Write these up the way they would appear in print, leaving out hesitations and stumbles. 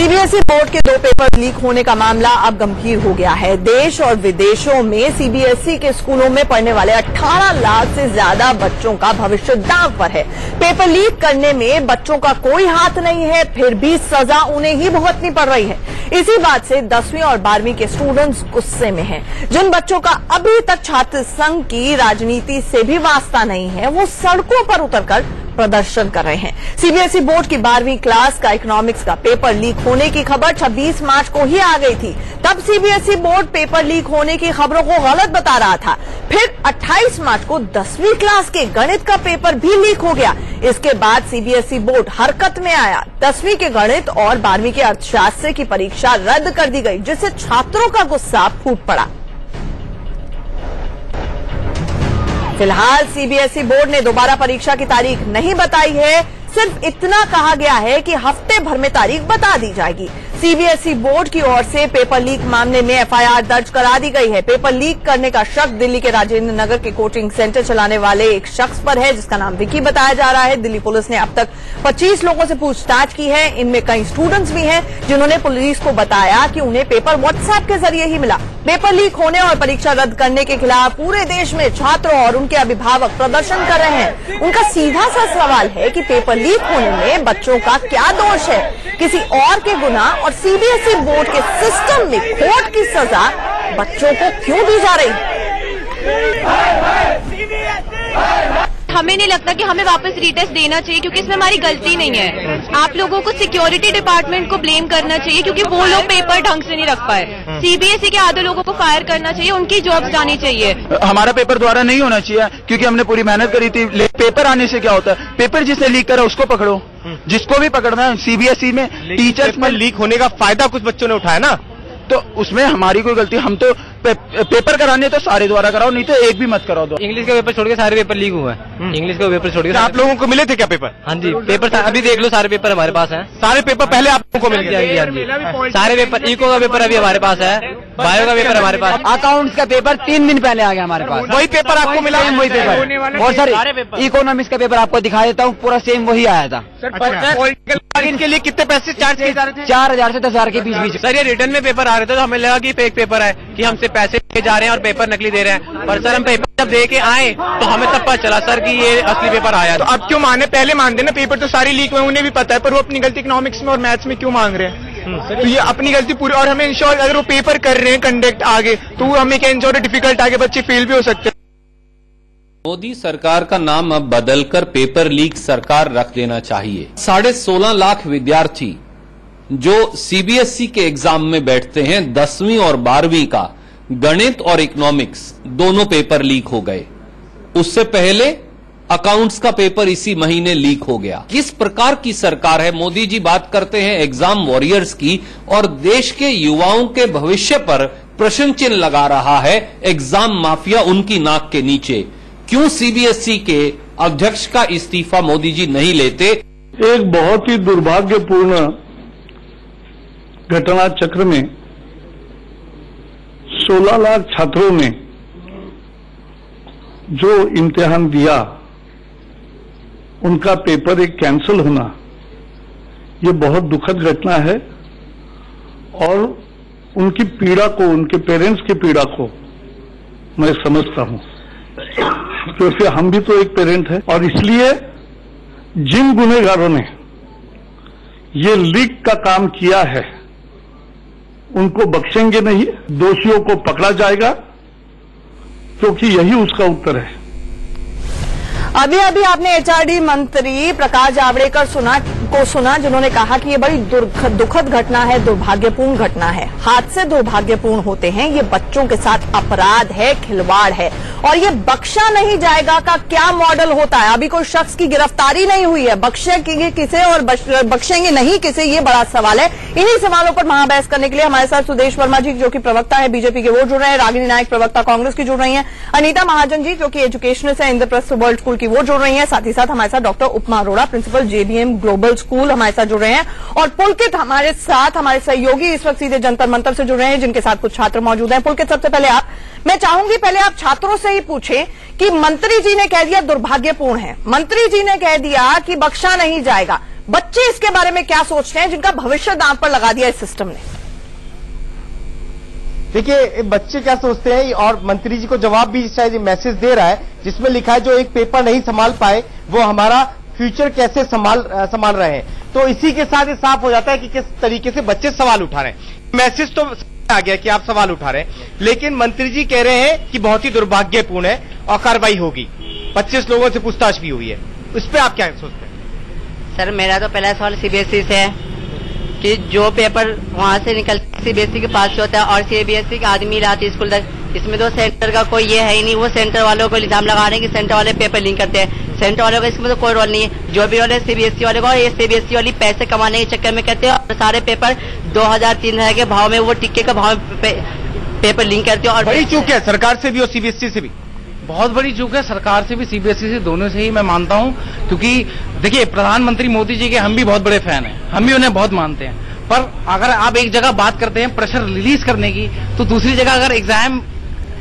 CBSE board के 2 paper leak होने का मामला अब गंभीर हो गया है। देश और विदेशों में सीबीएसई के स्कूलों में पढ़ने वाले 18 लाख से ज्यादा बच्चों का भविष्य दांव पर है। पेपर लीक करने में बच्चों का कोई हाथ नहीं है, फिर भी सजा उन्हें ही भुगतनी पड़ रही है। इसी बात से 10वीं और 12वीं के स्टूडेंट्स गुस्से में हैं। जिन बच्चों का अभी तक छात्र संघ की राजनीति से भी वास्ता नहीं है, वो सड़कों पर उतरकर प्रदर्शन कर रहे हैं। सीबीएसई बोर्ड की 12वीं क्लास का इकोनॉमिक्स का पेपर लीक होने की खबर 26 मार्च को ही आ गई थी। तब सीबीएसई बोर्ड पेपर लीक होने की खबरों को गलत बता रहा था। फिर 28 मार्च को 10वीं क्लास के गणित का पेपर भी लीक हो गया। इसके बाद सीबीएसई बोर्ड हरकत में आया। 10वीं के गणित और 12वीं के अर्थशास्त्र की परीक्षा रद्द कर दी गई, जिससे छात्रों का गुस्सा फूट पड़ा। फिलहाल सीबीएसई बोर्ड ने दोबारा परीक्षा की तारीख नहीं बताई है। सिर्फ इतना कहा गया है कि हफ्ते भर में तारीख बता दी जाएगी। सीबीएसई बोर्ड की ओर से पेपर लीक मामले में एफआईआर दर्ज करा दी गई है। पेपर लीक करने का शक दिल्ली के राजेंद्र नगर के कोचिंग सेंटर चलाने वाले एक शख्स पर है, जिसका नाम विकी बताया जा रहा है। दिल्ली पुलिस ने अब तक 25 लोगों से पूछताछ की है। इनमें कई स्टूडेंट्स भी हैं, जिन्होंने पुलिस को बताया कि उन्हें पेपर व्हाट्सएप के जरिए ही मिला। पेपर लीक होने और परीक्षा रद्द करने के खिलाफ पूरे देश में छात्रों और उनके अभिभावक प्रदर्शन कर रहे हैं। उनका सीधा सा सवाल है कि पेपर लीक होने में बच्चों का क्या दोष है, किसी और के गुनाह और सीबीएसई बोर्ड के सिस्टम में खोट की सजा बच्चों को क्यों दी जा रही? हमें नहीं लगता कि हमें वापस रीटेस्ट देना चाहिए, क्योंकि इसमें हमारी गलती नहीं है। आप लोगों को सिक्योरिटी डिपार्टमेंट को ब्लेम करना चाहिए, क्योंकि वो लोग पेपर ढंग से नहीं रख पाए। सीबीएसई के आधे लोगों को फायर करना चाहिए, उनकी जॉब जानी चाहिए। हमारा पेपर द्वारा नहीं होना चाहिए, क्योंकि हमने पूरी मेहनत करी थी। पेपर आने से क्या होता है? पेपर जिसने लीक करा उसको पकड़ो, जिसको भी पकड़ना है। सीबीएसई में टीचर्स में लीक होने का फायदा कुछ बच्चों ने उठाया ना, तो उसमें हमारी कोई गलती? हम तो पेपर कराने तो सारे द्वारा कराओ, नहीं तो एक भी मत कराओ। दो इंग्लिश का पेपर छोड़ के सारे पेपर लीक हुए हैं। इंग्लिश का पेपर छोड़ के आप लोगों को मिले थे क्या पेपर? हाँ जी, पेपर अभी देख लो, सारे पेपर हमारे पास हैं। सारे पेपर पहले आप लोगों को मिल गया? सारे पेपर, इको का पेपर अभी हमारे पास है, बायो का पेपर हमारे पास, अकाउंट्स का पेपर 3 दिन पहले आ गया हमारे पास। वही पेपर आपको मिला? वही पेपर। और सर इकोनॉमिक्स का पेपर आपको दिखा देता हूँ, पूरा सेम वही आया था। इनके लिए कितने पैसे चार्ज किए जा रहे थे? 4000 से 10,000 के बीच। सर ये रिटर्न में पेपर आ रहे थे तो हमें लगा कि फेक पेपर है, कि हमसे पैसे ले जा रहे हैं और पेपर नकली दे रहे हैं। पर सर हम पेपर जब दे के आए तो हमें तब पता चला सर कि ये असली पेपर आया। तो अब क्यों माने? पहले मान देना, पेपर तो सारे लीक हुए, उन्हें भी पता है, पर वो अपनी गलती इकोनॉमिक्स में और मैथ्स में क्यों मांग रहे हैं? तो ये अपनी गलती पूरी, और हमें इंश्योर अगर वो पेपर कर रहे हैं कंडक्ट आगे, तो हमें क्या इंश्योर डिफिकल्ट आगे बच्चे फेल भी हो सकते हैं। मोदी सरकार का नाम अब बदलकर पेपर लीक सरकार रख देना चाहिए। 16.5 लाख विद्यार्थी जो सीबीएसई के एग्जाम में बैठते हैं, 10वीं और 12वीं का गणित और इकोनॉमिक्स दोनों पेपर लीक हो गए। उससे पहले अकाउंट्स का पेपर इसी महीने लीक हो गया। किस प्रकार की सरकार है? मोदी जी बात करते हैं एग्जाम वॉरियर्स की, और देश के युवाओं के भविष्य पर प्रश्न चिन्ह लगा रहा है एग्जाम माफिया उनकी नाक के नीचे। क्यों सीबीएसई के अध्यक्ष का इस्तीफा मोदी जी नहीं लेते? एक बहुत ही दुर्भाग्यपूर्ण घटना चक्र में 16 लाख छात्रों ने जो इम्तिहान दिया, उनका पेपर एक कैंसिल होना, ये बहुत दुखद घटना है। और उनकी पीड़ा को, उनके पेरेंट्स की पीड़ा को मैं समझता हूं, क्योंकि हम भी तो एक पेरेंट है। और इसलिए जिन गुनहगारों ने ये लीक का काम किया है, उनको बख्शेंगे नहीं, दोषियों को पकड़ा जाएगा, क्योंकि यही उसका उत्तर है। अभी अभी आपने एचआरडी मंत्री प्रकाश जावड़ेकर को सुना, जिन्होंने कहा कि ये बड़ी दुखद घटना है, दुर्भाग्यपूर्ण घटना है। हादसे दुर्भाग्यपूर्ण होते हैं, ये बच्चों के साथ अपराध है, खिलवाड़ है, और ये बख्शा नहीं जाएगा का क्या मॉडल होता है? अभी कोई शख्स की गिरफ्तारी नहीं हुई है, बख्शेंगे किसे और बख्शेंगे नहीं किसे, ये बड़ा सवाल है। इन्हीं सवालों पर महाबहस करने के लिए हमारे साथ सुदेश वर्मा जी, जो कि प्रवक्ता है बीजेपी के, वो जुड़ रहे हैं। रागिनी नायक, प्रवक्ता कांग्रेस की, जुड़ रही हैं। अनीता महाजन जी, जो कि एजुकेशनिस्ट है इंद्रप्रस्थ वर्ल्ड स्कूल की, वो जुड़ रही हैं। साथ ही साथ हमारे साथ doctor Upma Arora, principal JBM global school, हमारे साथ जुड़ रहे हैं। और पुलकित हमारे साथ, हमारे सहयोगी इस वक्त सीधे जंतर मंतर से जुड़ रहे हैं, जिनके साथ कुछ छात्र मौजूद हैं। पुलकित, सबसे पहले मैं चाहूंगी पहले आप छात्रों से ही पूछें कि मंत्री जी ने कह दिया दुर्भाग्यपूर्ण है, मंत्री जी ने कह दिया कि बख्शा नहीं जाएगा, बच्चे इसके बारे में क्या सोचते हैं जिनका भविष्य दांव पर लगा दिया इस सिस्टम ने? देखिए, बच्चे क्या सोचते हैं, और मंत्री जी को जवाब भी शायद मैसेज दे रहा है जिसमें लिखा है जो एक पेपर नहीं संभाल पाए वो हमारा फ्यूचर कैसे संभाल रहे हैं। तो इसी के साथ ये साफ हो जाता है कि किस तरीके से बच्चे सवाल उठा रहे हैं। मैसेज तो आ गया कि आप सवाल उठा रहे हैं, लेकिन मंत्री जी कह रहे हैं कि बहुत ही दुर्भाग्यपूर्ण है और कार्रवाई होगी। 25 लोगों से पूछताछ भी हुई है, इस पर आप क्या सोचते हैं? सर, मेरा तो पहला सवाल सीबीएसई से है कि जो पेपर वहां से निकलते सीबीएसई के पास से होता है और सीबीएसई के आदमी लाते स्कूल तक, इसमें तो सेंटर का कोई ये है ही नहीं। वो सेंटर वालों को इल्जाम लगा रहे हैं कि सेंटर वाले पेपर लिंक करते हैं। सेंटर वालों का इसमें तो कोई रोल नहीं है। जो भी रोल है सीबीएसई वाले को, ये सीबीएसई वाली पैसे कमाने के चक्कर में कहते हैं और सारे पेपर 2000-3000 के भाव में, वो टिक्के का भाव पेपर लिंक करते हैं। और बड़ी चूक है सरकार से भी और सीबीएसई से भी, बहुत बड़ी चूक है सरकार से भी, सीबीएसई से, दोनों से ही मैं मानता हूं। क्योंकि देखिए, प्रधानमंत्री मोदी जी के हम भी बहुत बड़े फैन हैं, हम भी उन्हें बहुत मानते हैं। पर अगर आप एक जगह बात करते हैं प्रेशर रिलीज करने की, तो दूसरी जगह अगर एग्जाम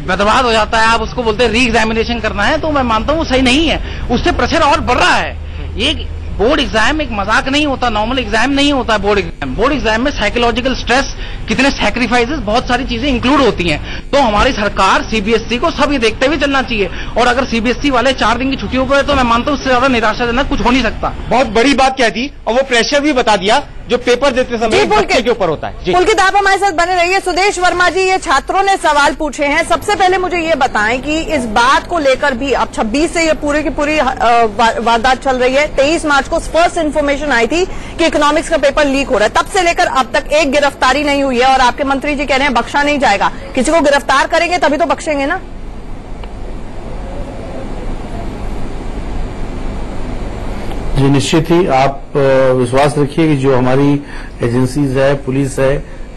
बर्बाद हो जाता है, आप उसको बोलते हैं री एग्जामिनेशन करना है, तो मैं मानता हूँ सही नहीं है। उससे प्रेशर और बढ़ रहा है। एक बोर्ड एग्जाम एक मजाक नहीं होता, नॉर्मल एग्जाम नहीं होता बोर्ड एग्जाम। बोर्ड एग्जाम में साइकोलॉजिकल स्ट्रेस, कितने सैक्रिफाइसेस, बहुत सारी चीजें इंक्लूड होती हैं। तो हमारी सरकार, सीबीएसई को सब ये देखते हुए चलना चाहिए। और अगर सीबीएसई वाले 4 दिन की छुट्टियों पर है, तो मैं मानता हूँ उससे ज्यादा निराशाजनक कुछ हो नहीं सकता। बहुत बड़ी बात क्या थी, और वो प्रेशर भी बता दिया जो पेपर देते समय बच्चे के ऊपर होता है। पुलकित, आप हमारे साथ बने रहिए। सुदेश वर्मा जी, ये छात्रों ने सवाल पूछे हैं। सबसे पहले मुझे ये बताएं कि इस बात को लेकर भी अब 26 से ये पूरी की पूरी वारदात चल रही है। 23 मार्च को फर्स्ट इन्फॉर्मेशन आई थी कि इकोनॉमिक्स का पेपर लीक हो रहा है। तब से लेकर अब तक एक गिरफ्तारी नहीं हुई है और आपके मंत्री जी कह रहे हैं बख्शा नहीं जाएगा। किसी को गिरफ्तार करेंगे तभी तो बख्शेंगे ना। जी निश्चित ही, आप विश्वास रखिए कि जो हमारी एजेंसीज है, पुलिस है,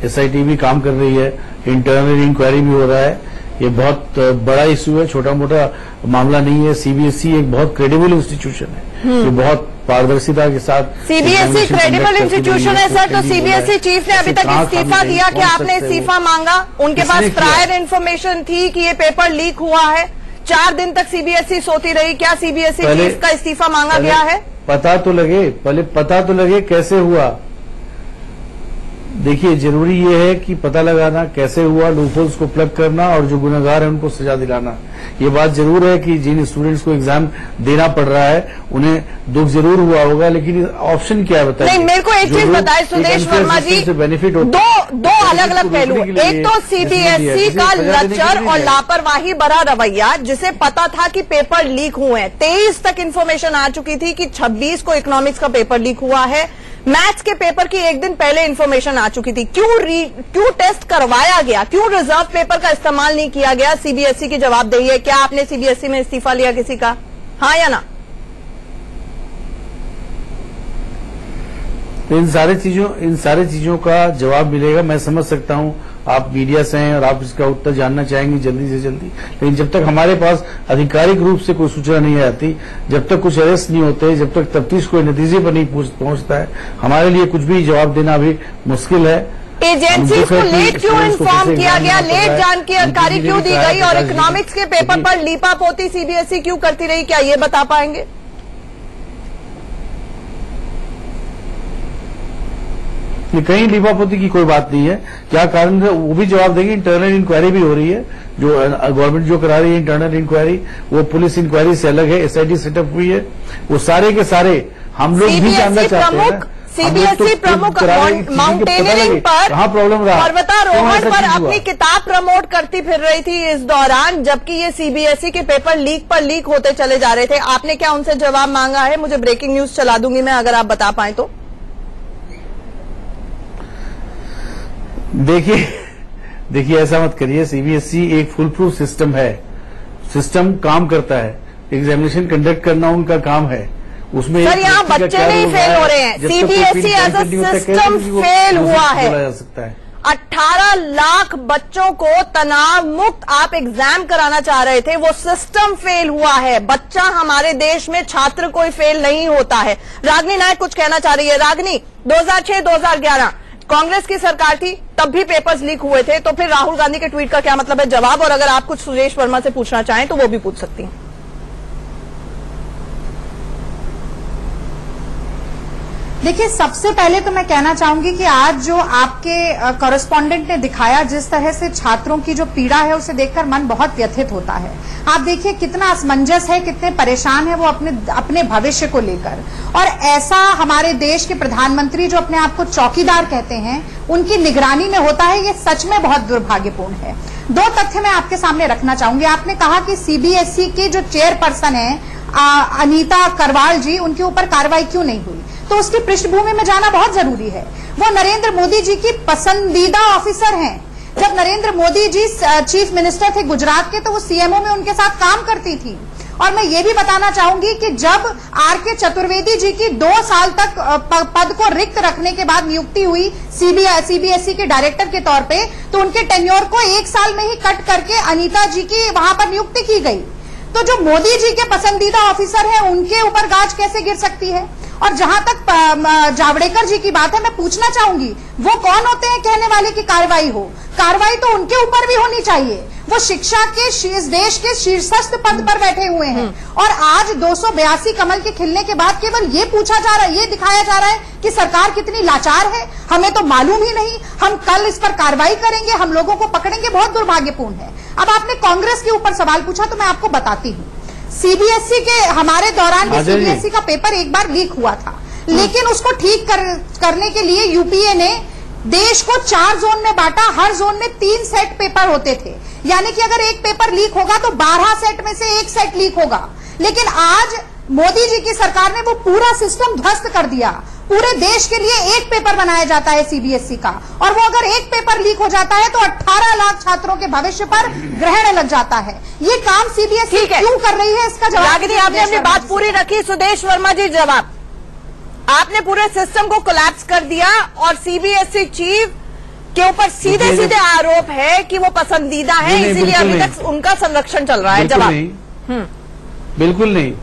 एसआईटी भी काम कर रही है, इंटरनल इंक्वायरी भी हो रहा है। ये बहुत बड़ा इश्यू है, छोटा मोटा मामला नहीं है। सीबीएसई एक बहुत क्रेडिबल इंस्टीट्यूशन है, ये बहुत पारदर्शिता के साथ। सीबीएसई क्रेडिबल इंस्टीट्यूशन है सर, तो सीबीएसई चीफ ने अभी तक इस्तीफा दिया कि आपने इस्तीफा मांगा? उनके पास प्रायर इन्फॉर्मेशन थी कि ये पेपर लीक हुआ है। 4 दिन तक सीबीएसई सोती रही। क्या सीबीएसई चीफ का इस्तीफा मांगा गया है? पता तो लगे कैसे हुआ। देखिए, जरूरी ये है कि पता लगाना कैसे हुआ, लूपहोल्स को प्लग करना और जो गुनहगार है उनको सजा दिलाना। ये बात जरूर है कि जिन स्टूडेंट्स को एग्जाम देना पड़ रहा है उन्हें दुख जरूर हुआ होगा, लेकिन ऑप्शन क्या है बताइए? नहीं, मेरे को एक चीज बताए सुदेश वर्मा जी, बेनिफिट दो अलग अलग पहलू। एक तो सीबीएसई का लचर और लापरवाही भरा रवैया, जिसे पता था कि पेपर लीक हुए हैं। 23 तक इन्फॉर्मेशन आ चुकी थी कि 26 को इकोनॉमिक्स का पेपर लीक हुआ है। मैथ्स के पेपर की 1 दिन पहले इन्फॉर्मेशन आ चुकी थी। क्यों टेस्ट करवाया गया? क्यों रिजर्व पेपर का इस्तेमाल नहीं किया गया? सीबीएसई की जवाबदेही है। क्या आपने सीबीएसई में इस्तीफा लिया किसी का, हाँ या ना? तो इन सारी चीजों का जवाब मिलेगा। मैं समझ सकता हूं आप मीडिया से हैं और आप इसका उत्तर जानना चाहेंगे जल्दी से जल्दी, लेकिन जब तक हमारे पास आधिकारिक रूप से कोई सूचना नहीं आती, जब तक कुछ अरेस्ट नहीं होते, जब तक तफ्तीश कोई नतीजे पर नहीं पहुंचता है, हमारे लिए कुछ भी जवाब देना अभी मुश्किल है। एजेंसी को लेट क्यों इन्फॉर्म किया गया, लेट जानकारी क्यों दी गई, और इकोनॉमिक्स के पेपर पर लीपापोती सीबीएसई क्यों करती रही, क्या ये बता पाएंगे? कहीं लीपापोती की कोई बात नहीं है। क्या कारण है वो भी जवाब देंगे। इंटरनल इंक्वायरी भी हो रही है, जो गवर्नमेंट जो करा रही है इंटरनल इंक्वायरी, वो पुलिस इंक्वायरी से अलग है। एसआईटी सेटअप हुई है, वो सारे के सारे हम लोग भी जानना चाहते हैं। सीबीएसई प्रमुख माउंटेनियरिंग पर, प्रॉब्लम रहा, पर्वतारोहण पर अपनी किताब प्रमोट करती फिर रही थी इस दौरान, जबकि ये सीबीएसई के पेपर लीक होते चले जा रहे थे। आपने क्या उनसे जवाब मांगा है? मुझे ब्रेकिंग न्यूज चला दूंगी मैं, अगर आप बता पाए तो। देखिए ऐसा मत करिए। सीबीएसई एक फुल प्रूफ सिस्टम है, सिस्टम काम करता है, एग्जामिनेशन कंडक्ट करना उनका काम है। उसमें सर यहाँ बच्चे नहीं फेल हो रहे हैं, CBSE as a system fail हुआ है। 18 लाख बच्चों को तनाव मुक्त आप एग्जाम कराना चाह रहे थे, वो सिस्टम फेल हुआ है। बच्चा हमारे देश में छात्र कोई फेल नहीं होता है। रागिनी नायक कुछ कहना चाह रही है। रागिनी, 2006-2011 कांग्रेस की सरकार थी, तब भी पेपर्स लीक हुए थे, तो फिर राहुल गांधी के ट्वीट का क्या मतलब है? जवाब, और अगर आप कुछ सुदेश वर्मा से पूछना चाहें तो वो भी पूछ सकती हैं। देखिए, सबसे पहले तो मैं कहना चाहूंगी कि आज जो आपके कॉरेस्पॉन्डेंट ने दिखाया, जिस तरह से छात्रों की जो पीड़ा है उसे देखकर मन बहुत व्यथित होता है। आप देखिए कितना असमंजस है, कितने परेशान है वो अपने भविष्य को लेकर। और ऐसा हमारे देश के प्रधानमंत्री जो अपने आप को चौकीदार कहते हैं, उनकी निगरानी में होता है, ये सच में बहुत दुर्भाग्यपूर्ण है। दो तथ्य मैं आपके सामने रखना चाहूंगी। आपने कहा कि सीबीएसई के जो चेयरपर्सन है अनीता करवाल जी, उनके ऊपर कार्रवाई क्यों नहीं हुई, तो उसकी पृष्ठभूमि में जाना बहुत जरूरी है। वो नरेंद्र मोदी जी की पसंदीदा ऑफिसर हैं। जब नरेंद्र मोदी जी चीफ मिनिस्टर थे गुजरात के, तो वो सीएमओ में उनके साथ काम करती थी। और मैं ये भी बताना चाहूंगी कि जब आर.के. चतुर्वेदी जी की 2 साल तक पद को रिक्त रखने के बाद नियुक्ति हुई सीबीएसई के डायरेक्टर के तौर पे, तो उनके टेन्योर को 1 साल में ही कट करके अनीता जी की वहां पर नियुक्ति की गई। तो जो मोदी जी के पसंदीदा ऑफिसर हैं, उनके ऊपर गाज कैसे गिर सकती है? और जहां तक जावड़ेकर जी की बात है, मैं पूछना चाहूंगी, वो कौन होते हैं कहने वाले की कार्रवाई हो? कार्रवाई तो उनके ऊपर भी होनी चाहिए। वो शिक्षा के इस देश के शीर्षस्थ पद पर बैठे हुए हैं, और आज 282 कमल के खिलने के बाद केवल ये पूछा जा रहा है, ये दिखाया जा रहा है कि सरकार कितनी लाचार है, हमें तो मालूम ही नहीं, हम कल इस पर कार्रवाई करेंगे, हम लोगों को पकड़ेंगे। बहुत दुर्भाग्यपूर्ण है। अब आपने कांग्रेस के ऊपर सवाल पूछा, तो मैं आपको बताती हूँ। सीबीएसई के हमारे दौरान भी सीबीएसई का पेपर एक बार लीक हुआ था, लेकिन उसको ठीक करने के लिए यूपीए ने देश को 4 जोन में बांटा। हर जोन में 3 सेट पेपर होते थे, यानी कि अगर एक पेपर लीक होगा तो 12 सेट में से 1 सेट लीक होगा। लेकिन आज मोदी जी की सरकार ने वो पूरा सिस्टम ध्वस्त कर दिया। पूरे देश के लिए एक पेपर बनाया जाता है सीबीएसई का, और वो अगर एक पेपर लीक हो जाता है तो 18 लाख छात्रों के भविष्य पर ग्रहण लग जाता है। ये काम सीबीएसई क्यों कर रही है, इसका जवाब आपने अपनी बात पूरी रखी। सुदेश वर्मा जी, जवाब। आपने पूरे सिस्टम को कोलैप्स कर दिया, और सीबीएसई चीफ के ऊपर सीधे सीधे आरोप है कि वो पसंदीदा है, इसीलिए अभी तक उनका संरक्षण चल रहा है। जवाब। बिल्कुल नहीं।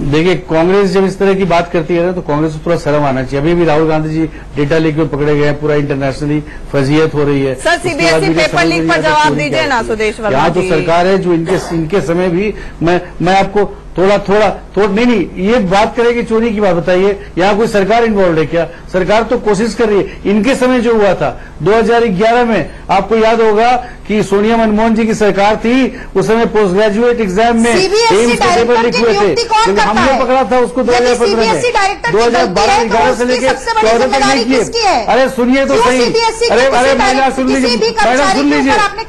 देखिए, कांग्रेस जब इस तरह की बात करती है ना, तो कांग्रेस को थोड़ा शर्म आना चाहिए। अभी भी राहुल गांधी जी डेटा लीक में पकड़े गए हैं, पूरा इंटरनेशनली फजीयत हो रही है। सर, सीबीएसई पेपर लीक पर जवाब दीजिए ना सुदेश वर्मा जी। यहाँ तो सरकार है जो इनके समय भी मैं आपको थोड़ा नहीं, ये बात करें कि चोरी की बात बताइए, यहाँ कोई सरकार इन्वॉल्व है क्या? सरकार तो कोशिश कर रही है। इनके समय जो हुआ था 2011 में, आपको याद होगा कि सोनिया मनमोहन जी की सरकार थी, उस समय पोस्ट ग्रेजुएट एग्जाम में एम्स के पेपर लीक हुए थे, हमने पकड़ा था उसको 2015 में। 2012-11 से लेकर 14 तक नहीं किए। अरे सुनिए तो सही, अरे महिला सुन लीजिए,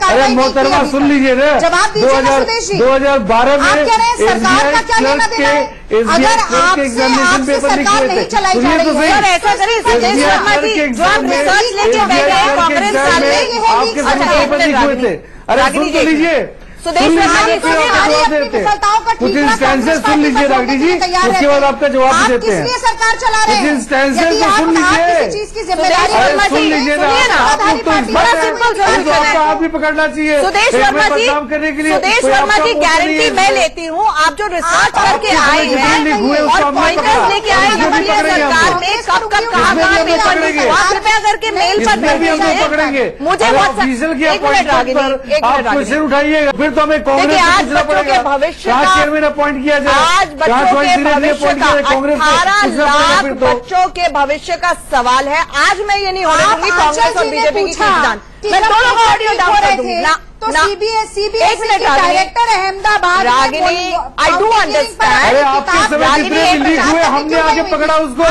अरे मोहतरमा सुन लीजिए ना, 2012 में अगर आपसे सरकार नहीं चलाई जा रही है, ऐसा करिए सुदेश वर्मा जी, जो आप रिसर्च लेके बैठे हैं कांग्रेस साल में, अरे सुन तो लीजिए, सुदेश वर्मा जी, कुछ इंस्टेंसेस सुन लीजिए रागी जी, उसके बाद आपका जवाब भी देते हैं। सरकार चला रहे हैं, कुछ इंस्टेंसेस तो सुन लीजिए, चीज की जिम्मेदारी सुन लीजिए ना, आप भी पकड़ना चाहिए सुदेश वर्मा जी। करने के लिए सुदेश वर्मा जी, गारंटी मैं लेती हूँ, आप जो रिसर्च करके आए हैं और पॉइंटर्स लेके आए यूपीए सरकार में कब कहाँ कृपया करके मेल पर पकड़ेंगे। मुझे आप क्वेश्चन उठाइएगा, फिर तो हमें कांग्रेस आज बच्चों के भविष्य का चेयरमैन अपॉइंट किया जाए, आज बच्चों के भविष्य का 18 लाख बच्चों के भविष्य का सवाल है। आज मैं ये नहीं होने दूंगी कांग्रेस और बीजेपी की खींचतान। मैं दोनों का ऑडियो डाउन कर दूंगी ना। तो सीबीएसई के director Ahmedabad, Ragini, I do understand. अरे आपके समय जितने लीक हुए, हमने आगे पकड़ा उसको,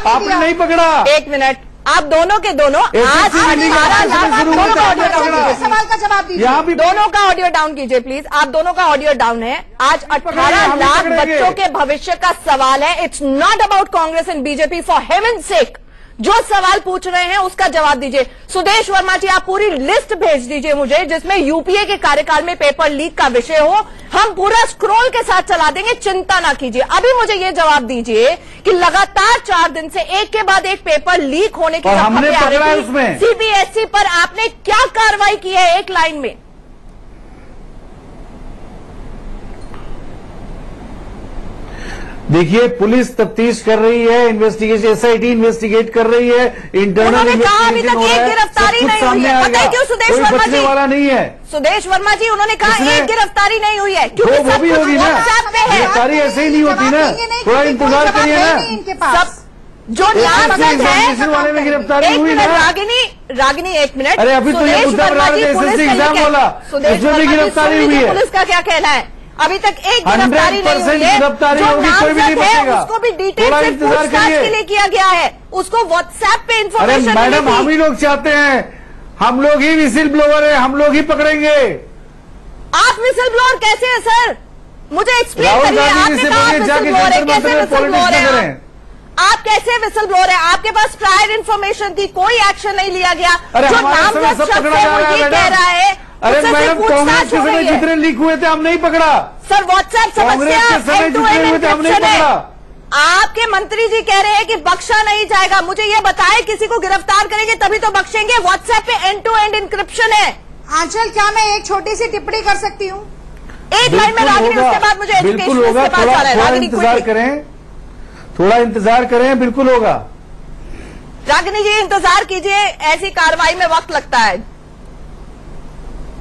आपने नहीं पकड़ा। 1 मिनट, आप दोनों के दोनों आज 18 लाख, दोनों का ऑडियो डाउन कीजिए, सवाल का जवाब दीजिए। दोनों का ऑडियो डाउन कीजिए प्लीज, आप दोनों का ऑडियो डाउन है। आज 18 लाख बच्चों के भविष्य का सवाल है। It's not about Congress and BJP, for heaven सेक। जो सवाल पूछ रहे हैं उसका जवाब दीजिए। सुदेश वर्मा जी, आप पूरी लिस्ट भेज दीजिए मुझे जिसमें यूपीए के कार्यकाल में पेपर लीक का विषय हो। हम पूरा स्क्रॉल के साथ चला देंगे, चिंता ना कीजिए। अभी मुझे ये जवाब दीजिए कि लगातार 4 दिन से एक के बाद एक पेपर लीक होने की खबरें आ रही थी, सीबीएसई पर आपने क्या कार्रवाई की है? एक लाइन में। देखिए, पुलिस तफ्तीश कर रही है, इन्वेस्टिगेशन एसआईटी इन्वेस्टिगेट कर रही है, इंटरनल इन्वेस्टिगेशन हो रहा है, गिरफ्तारी नहीं हुई है। पता है क्यों सुदेश कोई वर्मा बचने जी? वाला नहीं है। सुदेश वर्मा जी, उन्होंने कहा एक गिरफ्तारी नहीं हुई है क्योंकि वो भी होगी ना, गिरफ्तारी ऐसे ही नहीं होती ना, थोड़ा इंतजार करिए ना। जो नामजद है वाले में गिरफ्तारी हुई ना। रागिनी एक मिनट, अरे अभी तो ये मुद्दा बना रहे थे एसएससी एग्जाम वाला, इसमें भी गिरफ्तारी हुई है। पुलिस का क्या कहना है? अभी तक एक गिरफ्तारी नहीं हुई है। गिरफ्तारी जो होगी, कोई भी नहीं बचेगा। उसको भी डिटेल से पूछताछ के लिए किया गया है, उसको व्हाट्सएप पे इन्फॉर्मेशन। अरे मैडम, हम ही लोग चाहते हैं, हम लोग ही विसिल ब्लोअर है, हम लोग ही पकड़ेंगे। आप विसिल ब्लोअर कैसे है सर? मुझे एक्सप्लेन करिए। आपने कहा विसिल ब्लोअर है, कैसे विसिल ब्लोअर है? आप कैसे विसिल ब्लोअर है? आपके पास प्रायर इन्फॉर्मेशन थी, कोई एक्शन नहीं लिया गया। जो नामजद शख्स है वो ये कह रहा है। अरे मैडम, कांग्रेस के समय जितने लीक हुए थे हम नहीं पकड़ा। सर व्हाट्सएप समस्या पकड़ा। आपके मंत्री जी कह रहे हैं कि बख्शा नहीं जाएगा। मुझे ये बताएं, किसी को गिरफ्तार करेंगे तभी तो बख्शेंगे। व्हाट्सएप पे एंड टू एंड इंक्रिप्शन है। आंचल, क्या मैं एक छोटी सी टिप्पणी कर सकती हूँ? एक लाइन में रागिनी, उसके बाद मुझे बिल्कुल होगा। थोड़ा इंतजार करें, थोड़ा इंतजार करें, बिल्कुल होगा। रागिनी जी इंतजार कीजिए, ऐसी कार्रवाई में वक्त लगता है।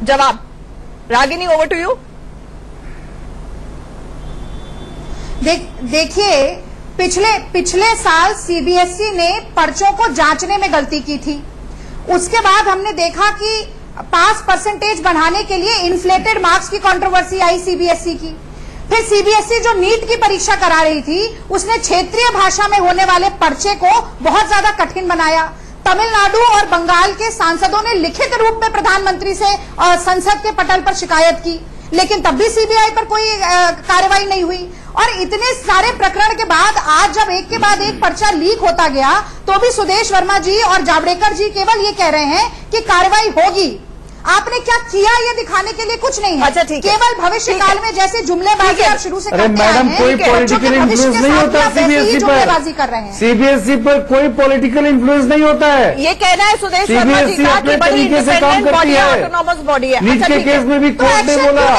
जवाब रागिनी, ओवर टू यू। देखिए, पिछले साल सीबीएसई ने पर्चों को जांचने में गलती की थी। उसके बाद हमने देखा कि पास परसेंटेज बढ़ाने के लिए इन्फ्लेटेड मार्क्स की कंट्रोवर्सी आई सीबीएसई की। फिर सीबीएसई जो नीट की परीक्षा करा रही थी, उसने क्षेत्रीय भाषा में होने वाले पर्चे को बहुत ज्यादा कठिन बनाया। तमिलनाडु और बंगाल के सांसदों ने लिखित रूप में प्रधानमंत्री से संसद के पटल पर शिकायत की, लेकिन तब भी सीबीआई पर कोई कार्रवाई नहीं हुई। और इतने सारे प्रकरण के बाद आज जब एक के बाद एक पर्चा लीक होता गया, तो भी सुदेश वर्मा जी और जावड़ेकर जी केवल ये कह रहे हैं कि कार्रवाई होगी। आपने क्या किया ये दिखाने के लिए कुछ नहीं है। अच्छा, ठीक है। केवल भविष्य काल में जैसे जुमलेबाजी आप शुरू से करते हैं। मैडम, कोई पॉलिटिकल इन्फ्लुएंस नहीं होता सीबीएसई पर। कर रहे हैं सीबीएसई पर कोई पॉलिटिकल इन्फ्लुएंस नहीं होता है। ये कहना है सुदेश वर्मा जी का कि बड़ी इंडिपेंडेंट बॉडी है, ऑटोनॉमस बॉडी है। नीट के केस में भी कोर्ट ने बोला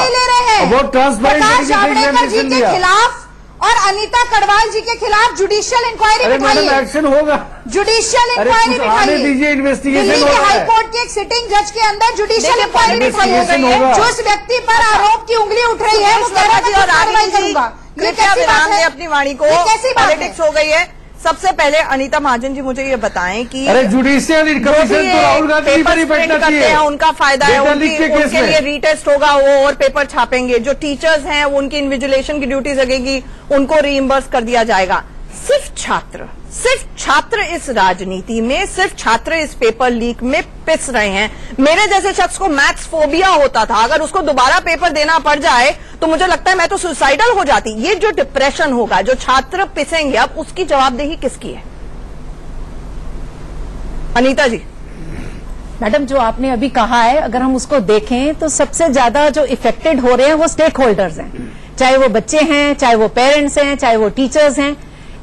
बहुत ट्रांसपेरेंट जावड़ेकर जी के खिलाफ और अनीता कड़वाल जी के खिलाफ जुडिशियल इंक्वायरी बिठाइए। एक्शन होगा, जुडिशियल इंक्वायरी बिठाइए। दीजिए, इन्वेस्टिगेशन दिल्ली के हाईकोर्ट के एक सिटिंग जज के अंदर जुडिशियल इंक्वायरी बिठाइए। जिस व्यक्ति पर आरोप की उंगली उठ रही है वो कह रहा है कार्रवाई करूंगा। कृपया विराम दें अपनी वाणी को, पॉलिटिक्स हो गई है। सबसे पहले अनीता महाजन जी मुझे ये बताएं कि अरे जुडिशियल कमीशन तो राहुल गांधी पर ही बैठना चाहिए। उनका फायदा है, उनके लिए रीटेस्ट होगा, वो और पेपर छापेंगे। जो टीचर्स हैं उनकी इन्विजिलेशन की ड्यूटी लगेगी, उनको रीइंबर्स कर दिया जाएगा। सिर्फ छात्र इस राजनीति में, सिर्फ छात्र इस पेपर लीक में पिस रहे हैं। मेरे जैसे शख्स को मैथ्स फोबिया होता था, अगर उसको दोबारा पेपर देना पड़ जाए तो मुझे लगता है मैं तो सुसाइडल हो जाती। ये जो डिप्रेशन होगा, जो छात्र पिसेंगे, अब उसकी जवाबदेही किसकी है? अनीता जी। मैडम, जो आपने अभी कहा है, अगर हम उसको देखें तो सबसे ज्यादा जो इफेक्टेड हो रहे हैं वो स्टेक होल्डर्स हैं, चाहे वो बच्चे हैं, चाहे वो पेरेंट्स हैं, चाहे वो टीचर्स हैं।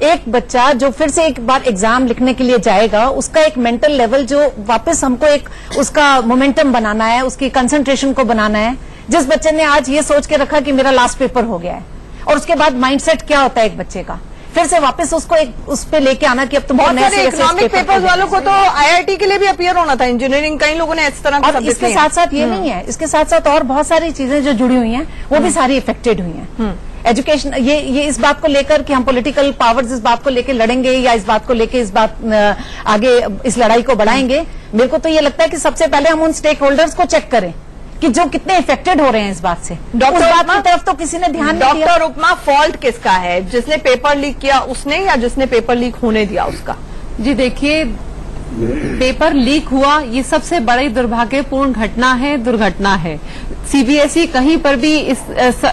एक बच्चा जो फिर से एक बार एग्जाम लिखने के लिए जाएगा, उसका एक मेंटल लेवल जो वापस हमको एक उसका मोमेंटम बनाना है, उसकी कंसंट्रेशन को बनाना है। जिस बच्चे ने आज ये सोच के रखा कि मेरा लास्ट पेपर हो गया है, और उसके बाद माइंडसेट क्या होता है एक बच्चे का, फिर से वापस उसको एक उस पे लेके आना कि अब तुम इकोनॉमिक पेपर्स वालों को तो आईआईटी के लिए भी अपीयर होना था, इंजीनियरिंग, कई लोगों ने इस तरह का। और इसके साथ साथ ये नहीं है, इसके साथ साथ और बहुत सारी चीजें जो जुड़ी हुई हैं वो भी सारी इफेक्टेड हुई हैं। एजुकेशन, ये इस बात को लेकर कि हम पॉलिटिकल पावर्स इस बात को लेकर लड़ेंगे या इस बात को लेकर इस बात आगे इस लड़ाई को बढ़ाएंगे, मेरे को तो ये लगता है कि सबसे पहले हम उन स्टेक होल्डर्स को चेक करें कि जो कितने इफेक्टेड हो रहे हैं इस बात से। उस बात की तरफ तो किसी ने ध्यान नहीं दिया। डॉक्टर उपमा, फॉल्ट किसका है? जिसने पेपर लीक किया उसने या जिसने पेपर लीक होने दिया उसका? जी देखिए, पेपर लीक हुआ ये सबसे बड़ी दुर्भाग्यपूर्ण दुर्घटना है। सीबीएसई कहीं पर भी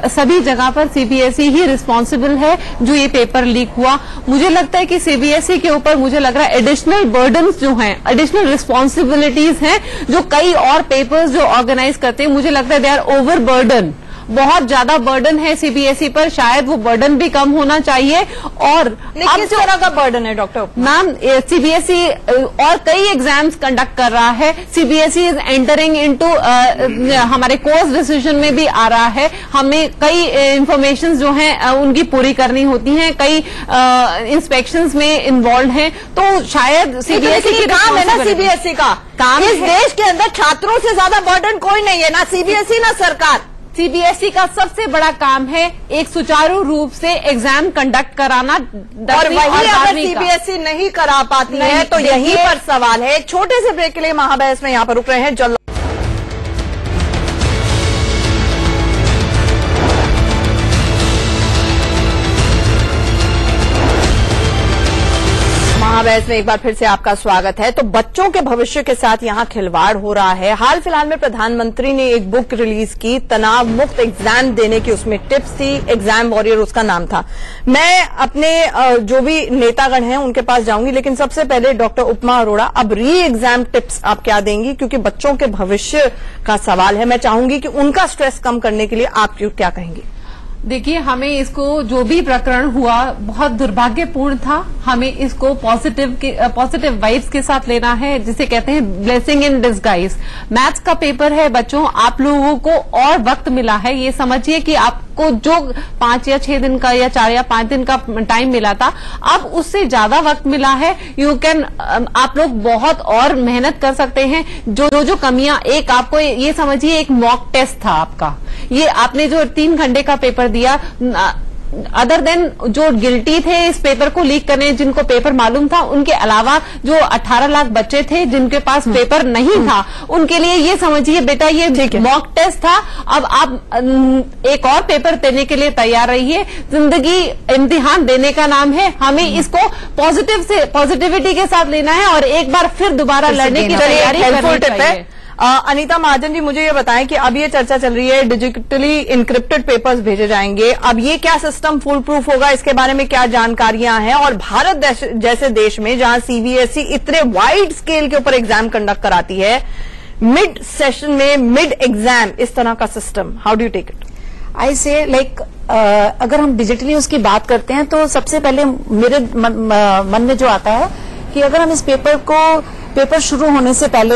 सभी जगह पर सीबीएसई ही रिस्पॉन्सिबल है जो ये पेपर लीक हुआ। मुझे लगता है कि सीबीएसई के ऊपर मुझे लग रहा है एडिशनल बर्डन्स जो हैं, एडिशनल रिस्पॉन्सिबिलिटीज हैं जो कई और पेपर्स जो ऑर्गेनाइज करते हैं, मुझे लगता है दे आर ओवर बर्डन बहुत ज्यादा बर्डन है सीबीएसई पर, शायद वो बर्डन भी कम होना चाहिए। और किस तरह का बर्डन है डॉक्टर? मैम, सीबीएसई और कई एग्जाम्स कंडक्ट कर रहा है। सीबीएसई इज एंटरिंग इनटू हमारे कोर्स डिसीजन में भी आ रहा है। हमें कई इंफॉर्मेशन जो हैं उनकी पूरी करनी होती हैं, कई इंस्पेक्शंस में इन्वॉल्व हैं, तो शायद सीबीएसई की काम है ना, सीबीएसई का काम। इस देश के अंदर छात्रों से ज्यादा बर्डन कोई नहीं है, ना सीबीएसई ना सरकार। सीबीएसई का सबसे बड़ा काम है एक सुचारू रूप से एग्जाम कंडक्ट कराना, और वही अगर सीबीएसई नहीं करा पाती है तो यहीं पर सवाल है। छोटे से ब्रेक के लिए महाबहस में यहां पर रुक रहे हैं। महाबहस में एक बार फिर से आपका स्वागत है। तो बच्चों के भविष्य के साथ यहां खिलवाड़ हो रहा है। हाल फिलहाल में प्रधानमंत्री ने एक बुक रिलीज की, तनाव मुक्त एग्जाम देने की, उसमें टिप्स थी, एग्जाम वॉरियर उसका नाम था। मैं अपने जो भी नेतागण हैं उनके पास जाऊंगी, लेकिन सबसे पहले डॉक्टर उपमा अरोड़ा, अब री एग्जाम टिप्स आप क्या देंगी, क्योंकि बच्चों के भविष्य का सवाल है। मैं चाहूंगी कि उनका स्ट्रेस कम करने के लिए आप क्या कहेंगी? देखिए, हमें इसको जो भी प्रकरण हुआ बहुत दुर्भाग्यपूर्ण था, हमें इसको पॉजिटिव वाइब्स के साथ लेना है, जिसे कहते हैं ब्लेसिंग इन डिस्गाइज। मैथ्स का पेपर है बच्चों, आप लोगों को और वक्त मिला है। ये समझिए कि आपको जो 5 या 6 दिन का या 4 या 5 दिन का टाइम मिला था, अब उससे ज्यादा वक्त मिला है। आप लोग बहुत और मेहनत कर सकते हैं। जो कमियां, एक आपको ये समझिए एक मॉक टेस्ट था आपका, ये आपने जो 3 घंटे का पेपर दिया, अदर देन जो गिल्टी थे इस पेपर को लीक करने, जिनको पेपर मालूम था, उनके अलावा जो 18 लाख बच्चे थे जिनके पास पेपर नहीं था, उनके लिए ये समझिए बेटा ये मॉक टेस्ट था। अब आप एक और पेपर देने के लिए तैयार रहिए। जिंदगी इम्तिहान देने का नाम है, हमें इसको पॉजिटिविटी के साथ लेना है और एक बार फिर दोबारा लड़ने की तैयारी करनी चाहिए। अनीता महाजन जी, मुझे ये बताएं कि अब ये चर्चा चल रही है डिजिटली इंक्रिप्टेड पेपर्स भेजे जाएंगे, अब ये क्या सिस्टम फुल प्रूफ होगा, इसके बारे में क्या जानकारियां हैं? और भारत जैसे देश में जहां सीबीएसई इतने वाइड स्केल के ऊपर एग्जाम कंडक्ट कराती है, मिड सेशन में मिड एग्जाम इस तरह का system, how do you take it? I say like अगर हम डिजिटली उसकी बात करते हैं तो सबसे पहले मेरे मन में जो आता है कि अगर हम इस पेपर शुरू होने से पहले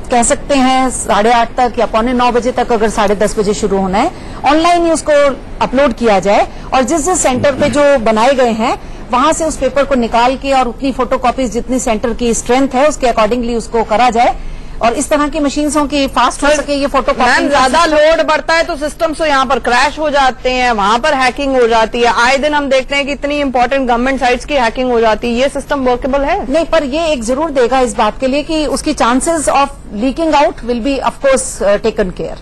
कह सकते हैं 8:30 तक या 8:45 बजे तक, अगर 10:30 बजे शुरू होना है, ऑनलाइन ही उसको अपलोड किया जाए और जिस सेंटर पे जो बनाए गए हैं वहां से उस पेपर को निकाल के और उतनी फोटोकॉपीज जितनी सेंटर की स्ट्रेंथ है उसके अकॉर्डिंगली उसको करा जाए और इस तरह की मशीन्स हो कि फास्ट हो सके ये फोटोकॉपी। ज्यादा लोड बढ़ता है तो सिस्टम्स तो यहाँ पर क्रैश हो जाते हैं, वहां पर हैकिंग हो जाती है। आए दिन हम देखते हैं कि इतनी इंपॉर्टेंट गवर्नमेंट साइट्स की हैकिंग हो जाती है। ये सिस्टम वर्केबल है? नहीं, पर ये एक जरूर देगा इस बात के लिए कि उसकी chances of leaking out will be of course taken care.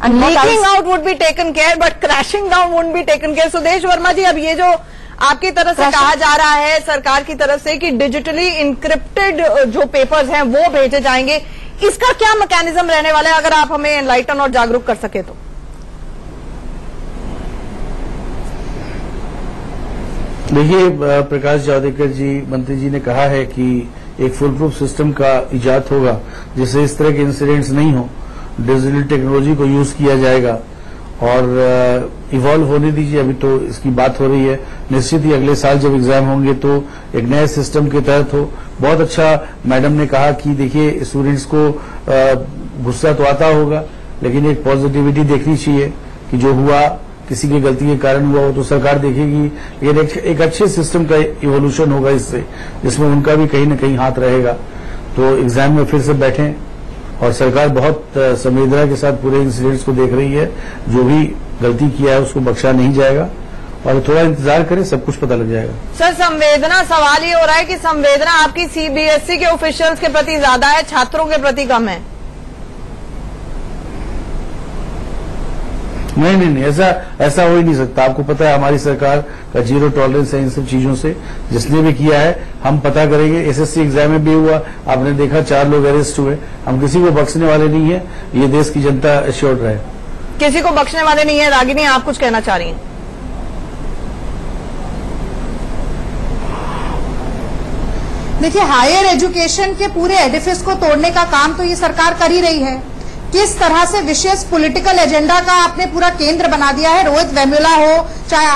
And leaking out would be taken care but crashing down would be taken care. Sudesh Verma ji, अब ये जो आपकी तरफ से कहा जा रहा है सरकार की तरफ से कि डिजिटली इंक्रिप्टेड जो पेपर्स हैं वो भेजे जाएंगे, इसका क्या मैकेनिज्म रहने वाला है, अगर आप हमें एनलाइटन और जागरूक कर सके तो? देखिए, प्रकाश जावड़ेकर जी मंत्री जी ने कहा है कि एक फुल प्रूफ सिस्टम का इजाद होगा जिससे इस तरह के इंसिडेंट्स नहीं हो। डिजिटल टेक्नोलॉजी को यूज किया जाएगा और इवॉल्व होने दीजिए, अभी तो इसकी बात हो रही है। निश्चित ही अगले साल जब एग्जाम होंगे तो एक नए सिस्टम के तहत हो। बहुत अच्छा मैडम ने कहा कि देखिए स्टूडेंट्स को गुस्सा तो आता होगा लेकिन एक पॉजिटिविटी देखनी चाहिए कि जो हुआ किसी की गलती के कारण हुआ हो तो सरकार देखेगी, लेकिन एक अच्छे सिस्टम का इवोल्यूशन होगा इससे, जिसमें उनका भी कहीं न कहीं हाथ रहेगा। तो एग्जाम में फिर से बैठें और सरकार बहुत संवेदना के साथ पूरे इंसिडेंट्स को देख रही है। जो भी गलती किया है उसको बख्शा नहीं जाएगा और थोड़ा इंतजार करें, सब कुछ पता लग जाएगा। सर, संवेदना, सवाल ये हो रहा है कि संवेदना आपकी सीबीएसई के ऑफिशियल्स के प्रति ज्यादा है, छात्रों के प्रति कम है? नहीं, ऐसा हो ही नहीं सकता। आपको पता है हमारी सरकार का जीरो टॉलरेंस है इन सब चीजों से। जिसने भी किया है हम पता करेंगे। एसएससी एग्जाम में भी हुआ, आपने देखा 4 लोग अरेस्ट हुए। हम किसी को बख्शने वाले नहीं है, ये देश की जनता एश्योर्ड रहे। किसी को बख्शने वाले नहीं है। रागिनी, आप कुछ कहना चाह रही हैं? देखिए, हायर एजुकेशन के पूरे एडिफिस को तोड़ने का काम तो ये सरकार कर ही रही है। किस तरह से विशेष पॉलिटिकल एजेंडा का आपने पूरा केंद्र बना दिया है। रोहित वेमुला हो, चाहे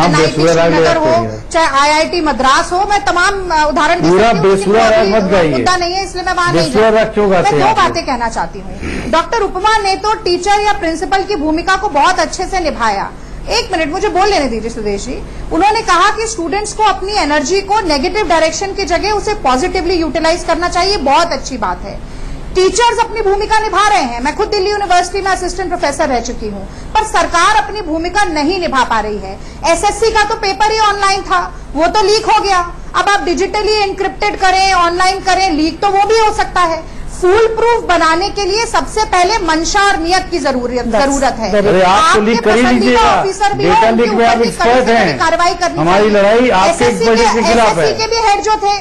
NIT श्रीनगर हो, चाहे IIT मद्रास हो, मैं तमाम उदाहरण पूरा बेसुरा मत गाइए, मुद्दा नहीं है इसलिए मैं वहां नहीं जाऊंगी। मैं दो बातें कहना चाहती हूँ। डॉक्टर उपमा ने तो टीचर या प्रिंसिपल की भूमिका को बहुत अच्छे से निभाया। एक मिनट मुझे बोल लेने दीजिए सुदेश जी। उन्होंने कहा कि स्टूडेंट्स को अपनी एनर्जी को नेगेटिव डायरेक्शन की जगह उसे पॉजिटिवली यूटिलाइज करना चाहिए, बहुत अच्छी बात है। टीचर्स अपनी भूमिका निभा रहे हैं, मैं खुद दिल्ली यूनिवर्सिटी में असिस्टेंट प्रोफेसर रह चुकी हूं, पर सरकार अपनी भूमिका नहीं निभा पा रही है। SSC का तो पेपर ही ऑनलाइन था, वो तो लीक हो गया। अब आप डिजिटली एनक्रिप्टेड करें, ऑनलाइन करें, लीक तो वो भी हो सकता है। फुल प्रूफ बनाने के लिए सबसे पहले मंशा और नियत की जरूरत है। अरे आप तो लीक कर ही लीजिएगा, डेटा लीक में आप एक्सपर्ट हैं, कार्रवाई करनी। हमारी लड़ाई आपके एक वजह के खिलाफ है। SSC के भी हेड जो थे,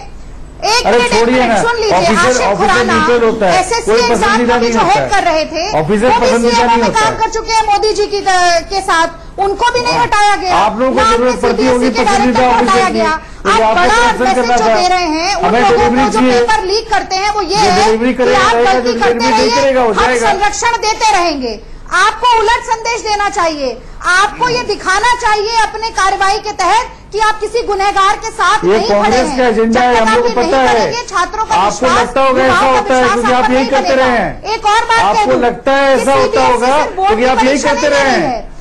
एक अरे छोड़िए ना, सुन लीजिए, ऑफिसर न्यूट्रल होता है, कोई पसंदीदा नहीं जो होता हेड कर रहे थे, ऑफिसर पसंदीदा नहीं होता काम कर चुके हैं मोदी जी के साथ, उनको भी नहीं हटाया गया। आप लोगों को जरूरत पड़ती होगी पसंदीदा ऑफिसर की, आप बड़ा मैसेज जो दे रहे हैं उन लोगों को जो पेपर लीक करते हैं वो ये है कि आप गलती करते रहिए, हम संरक्षण देते रहेंगे। आपको उलट संदेश देना चाहिए, आपको ये दिखाना चाहिए अपने कार्रवाई के तहत कि आप किसी गुनहगार के साथ नहीं खड़े हैं। कांग्रेस का एजेंडा है, हम लोग को पता है। छात्रों का आपको लगता होगा ऐसा होता है क्योंकि आप यही करते रहे हैं। एक और बात आपको लगता है ऐसा होता होगा क्योंकि आप यही करते रहे हैं।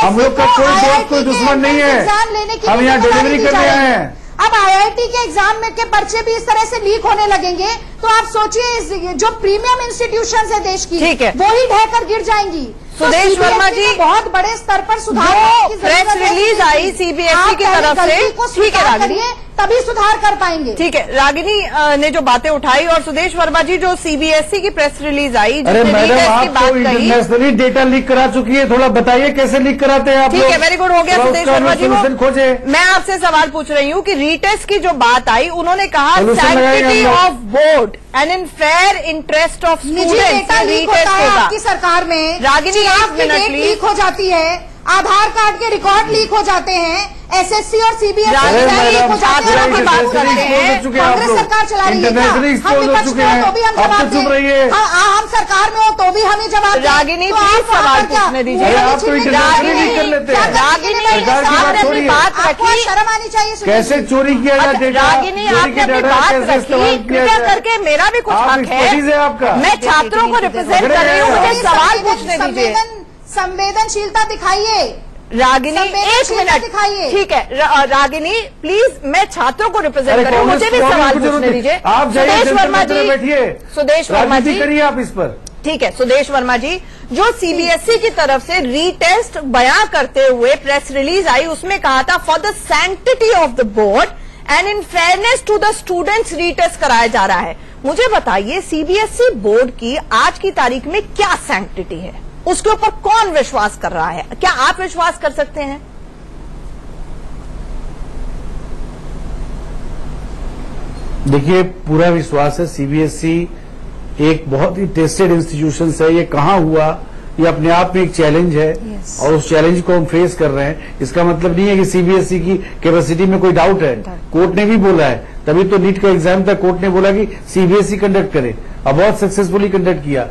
हम लोग का कोई दोस्त कोई दुश्मन नहीं है, हम यहाँ डिलीवरी करने आए हैं। अब IIT के एग्जाम में के पर्चे भी इस तरह से लीक होने लगेंगे तो आप सोचिए जो प्रीमियम इंस्टीट्यूशन है देश की, वो ही ढहकर गिर जाएंगी। सुदेश वर्मा जी, बहुत बड़े स्तर पर सुधार की प्रेस रिलीज आई CBSE की तरफ से, ठीक है रागिनी, तभी सुधार कर पाएंगे। ठीक है, रागिनी ने जो बातें उठाई, और सुदेश वर्मा जी जो CBSE की प्रेस रिलीज आई, अरे मैडम आप तो इंटरनेशनली डेटा लीक करा चुकी है, थोड़ा बताइए कैसे लीक कराते हैं आप। ठीक है, वेरी गुड, हो गया सुदेश वर्मा जी। खोजे, मैं आपसे सवाल पूछ रही हूँ कि रीटेस्ट की जो बात आई, उन्होंने कहा sanctity of board and in fair interest of students retest होगा आपकी सरकार में। रागिनी आपकी डेट लीक हो जाती है, आधार कार्ड के रिकॉर्ड लीक हो जाते हैं, SSC और CBSE लीक हो जाते हैं। की बात करते हैं, कांग्रेस सरकार चला रही है, हम विपक्ष में हो तो भी हम जवाब दें, हम सरकार में हो तो भी हमें जवाब दें। रागिनी प्लीज सवाल पूछने दीजिए। रागिनी बात रखी, शर्म आनी चाहिए। कैसे चोरी किया जाए रागिनी, आपने अपनी बात रखी, कृपया करके मेरा भी कुछ हक है, आपका मैं छात्रों को रिप्रेजेंट कर रही हूँ, मुझे सवाल पूछने दीजिए। संवेदनशीलता दिखाइए रागिनी, एक मिनट दिखाइए। ठीक है रागिनी प्लीज, मैं छात्रों को रिप्रेजेंट कर रही हूँ, मुझे भी सवाल पूछने दीजिए। सुदेश वर्मा जी, सुदेश वर्मा जी करिए आप इस पर। ठीक है सुदेश वर्मा जी, जो CBSE की तरफ से रीटेस्ट बयां करते हुए प्रेस रिलीज आई, उसमें कहा था for the sanctity of the board and in fairness to the students retest कराया जा रहा है। मुझे बताइए CBSE बोर्ड की आज की तारीख में क्या सैंक्टिटी है, उसके ऊपर कौन विश्वास कर रहा है? क्या आप विश्वास कर सकते हैं? देखिए पूरा विश्वास है। CBSE एक बहुत ही टेस्टेड इंस्टीट्यूशन है। ये कहाँ हुआ, ये अपने आप में एक चैलेंज है और उस चैलेंज को हम फेस कर रहे हैं। इसका मतलब नहीं है कि CBSE की कैपेसिटी में कोई डाउट है। कोर्ट ने भी बोला है, तभी तो नीट का एग्जाम था, कोर्ट ने बोला कि CBSE कंडक्ट करे, अब बहुत सक्सेसफुली कंडक्ट किया।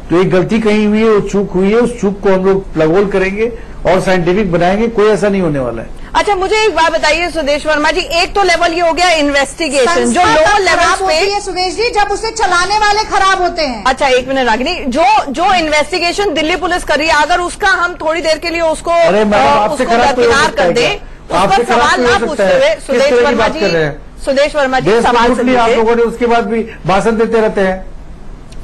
तो एक गलती कहीं हुई है, वो चूक हुई है, उस चूक को हम लोग प्लग होल करेंगे और साइंटिफिक बनाएंगे, कोई ऐसा नहीं होने वाला है। अच्छा मुझे एक बात बताइए सुदेश वर्मा जी, एक तो लेवल ये हो गया इन्वेस्टिगेशन, जो लोअर लेवल पे सुदेश जी जब उसे चलाने वाले खराब होते हैं। अच्छा एक मिनट रागिनी, जो इन्वेस्टिगेशन दिल्ली पुलिस कर रही है, अगर उसका हम थोड़ी देर के लिए उसको दरकिनार कर दें, उस पर सवाल ना पूछते हुए सुदेश वर्मा जी सवाल से आप लोगों ने उसके बाद भी भाषण देते रहते हैं।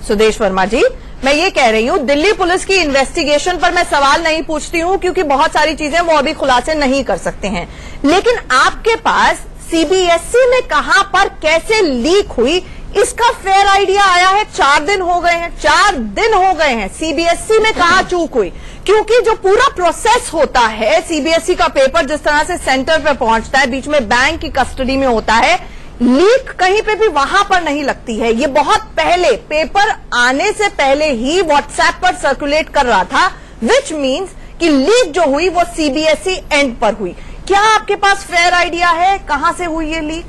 सुदेश वर्मा जी मैं ये कह रही हूँ, दिल्ली पुलिस की इन्वेस्टिगेशन पर मैं सवाल नहीं पूछती हूँ क्योंकि बहुत सारी चीजें वो अभी खुलासे नहीं कर सकते हैं, लेकिन आपके पास CBSE में कहां पर कैसे लीक हुई इसका फेयर आइडिया आया है। 4 दिन हो गए हैं, 4 दिन हो गए हैं, CBSE में कहां चूक हुई, क्योंकि जो पूरा प्रोसेस होता है CBSE का पेपर जिस तरह से सेंटर पे पहुंचता है, बीच में बैंक की कस्टडी में होता है, लीक कहीं पे भी वहां पर नहीं लगती है। ये बहुत पहले, पेपर आने से पहले ही व्हाट्सएप पर सर्कुलेट कर रहा था, विच मीन्स कि लीक जो हुई वो CBSE एंड पर हुई। क्या आपके पास फेयर आइडिया है कहां से हुई ये लीक?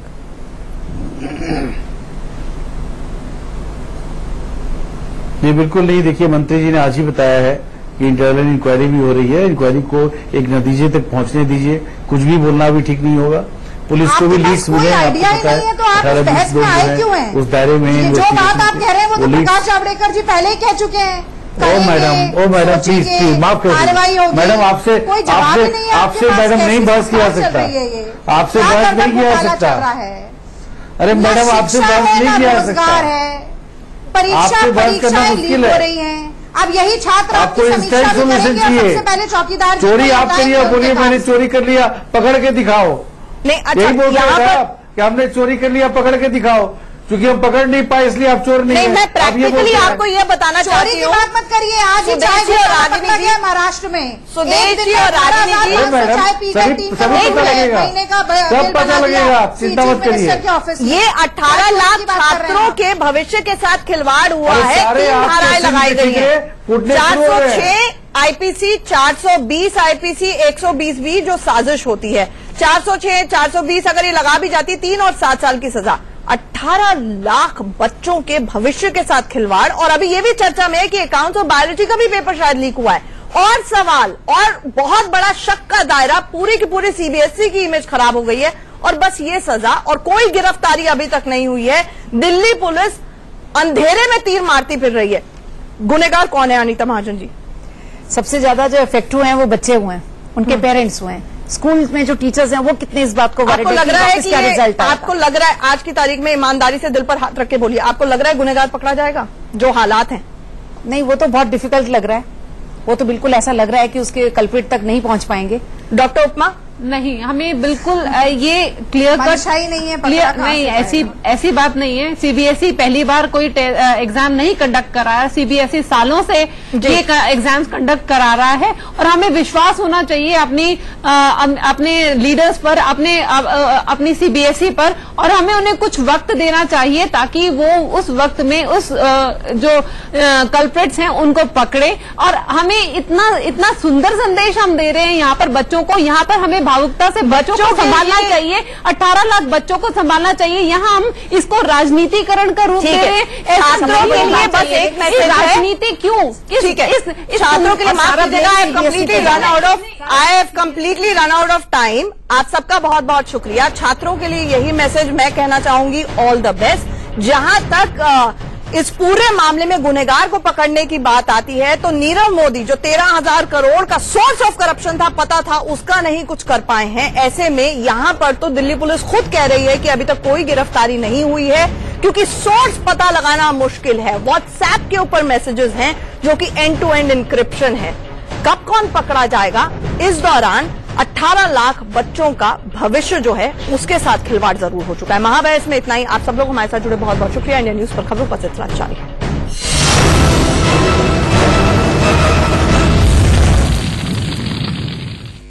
नहीं, बिल्कुल नहीं। देखिए, मंत्री जी ने आज ही बताया है कि इंटरनल इंक्वायरी भी हो रही है। इंक्वायरी को एक नतीजे तक पहुंचने दीजिए। कुछ भी बोलना भी ठीक नहीं होगा। पुलिस को भी लीड्स मिले हैं, आपको पता है। तो आप इस बहस में आए क्यों हैं? उस दायरे में जो बात आप कह रहे हैं वो तो प्रकाश जावड़ेकर जी पहले ही कह चुके हैं। ओ मैडम प्लीज माफ कर दीजिए मैडम, आपसे मैडम नहीं बहस किया जा सकता। आपसे बहस नहीं किया जा सकता। अरे मैडम, आपसे बहस नहीं किया जा सकता। परीक्षाएं लीक हो रही हैं। अब यही छात्र आपको इंस्टेंट सोल्यूशन चाहिए। पहले चौकीदार चोरी आप करिए, बोलिए मैंने चोरी कर लिया, पकड़ के दिखाओ। नहीं, यही बोल रहे थे आप कि हमने चोरी कर लिया, पकड़ के दिखाओ। क्योंकि हम पकड़ नहीं पाए इसलिए आप चोर नहीं। मैं प्रैक्टिकली आपको ये बताना चाहती हूँ। चोरी की बात मत करिए। आज ही चाय महाराष्ट्र में सुदेश जी और रागिनी जी, सब पता लगेगा, चिंता मत करिए। ये 18 लाख छात्रों के भविष्य के साथ खिलवाड़ हुआ है। 3 धाराएं लगाई गई है। 406 आईपीसी, 420 आईपीसी, 120 भी जो साजिश होती है। 406, 420 अगर ये लगा भी जाती 3 और 7 साल की सजा। 18 लाख बच्चों के भविष्य के साथ खिलवाड़। और अभी ये भी चर्चा में है कि अकाउंट्स और बायोलॉजी का भी पेपर शायद लीक हुआ है। और सवाल और बहुत बड़ा शक का दायरा, पूरी की पूरी सीबीएसई की इमेज खराब हो गई है। और बस ये सजा और कोई गिरफ्तारी अभी तक नहीं हुई है। दिल्ली पुलिस अंधेरे में तीर मारती फिर रही है। गुनेगार कौन है अनीता महाजन जी? सबसे ज्यादा जो इफेक्ट हुए हैं वो बच्चे हुए हैं, उनके पेरेंट्स हुए हैं। स्कूल में जो टीचर्स हैं वो कितने इस बात को आपको लग रहा है कि रिजल्ट आपको लग रहा है आज की तारीख में, ईमानदारी से दिल पर हाथ रख के बोलिए, आपको लग रहा है गुनहगार पकड़ा जाएगा जो हालात हैं? नहीं, वो तो बहुत डिफिकल्ट लग रहा है। वो तो बिल्कुल ऐसा लग रहा है कि उसके कल्प्रिट तक नहीं पहुंच पाएंगे। डॉक्टर उपमा? नहीं, हमें बिल्कुल ये क्लियर कट नहीं है, नहीं, ऐसी बात नहीं है। सीबीएसई पहली बार कोई एग्जाम नहीं कंडक्ट करा है। सीबीएसई सालों से ये एग्जाम्स कंडक्ट करा रहा है और हमें विश्वास होना चाहिए अपने लीडर्स पर, अपनी सीबीएसई पर, और हमें उन्हें कुछ वक्त देना चाहिए ताकि वो उस वक्त में उस जो कल्प्रिट्स हैं उनको पकड़े। और हमें इतना सुंदर संदेश हम दे रहे हैं यहाँ पर बच्चों को। यहाँ पर हमें भावुकता से बच्चों को संभालना चाहिए। 18 लाख बच्चों को संभालना चाहिए। यहाँ हम इसको राजनीतिकरण का रूप दे रहे हैं। छात्रों के लिए बस एक मैसेज है, राजनीति क्यों? ठीक है, छात्रों के लिए माफ कीजिएगा, I have completely run out of time. आप सबका बहुत बहुत शुक्रिया। छात्रों के लिए यही मैसेज मैं कहना चाहूंगी, ऑल द बेस्ट। जहां तक इस पूरे मामले में गुनहगार को पकड़ने की बात आती है तो नीरव मोदी जो 13,000 करोड़ का सोर्स ऑफ करप्शन था, पता था, उसका नहीं कुछ कर पाए हैं। ऐसे में यहां पर तो दिल्ली पुलिस खुद कह रही है कि अभी तक कोई गिरफ्तारी नहीं हुई है क्योंकि सोर्स पता लगाना मुश्किल है। व्हाट्सएप के ऊपर मैसेजेस हैं जो कि एंड टू एंड इंक्रिप्शन है। कब कौन पकड़ा जाएगा? इस दौरान 18 लाख बच्चों का भविष्य जो है उसके साथ खिलवाड़ जरूर हो चुका है। महाबहस में इतना ही। आप सब लोग हमारे साथ जुड़े बहुत बहुत शुक्रिया। इंडिया न्यूज पर खबरों का सिलसिला जारी है।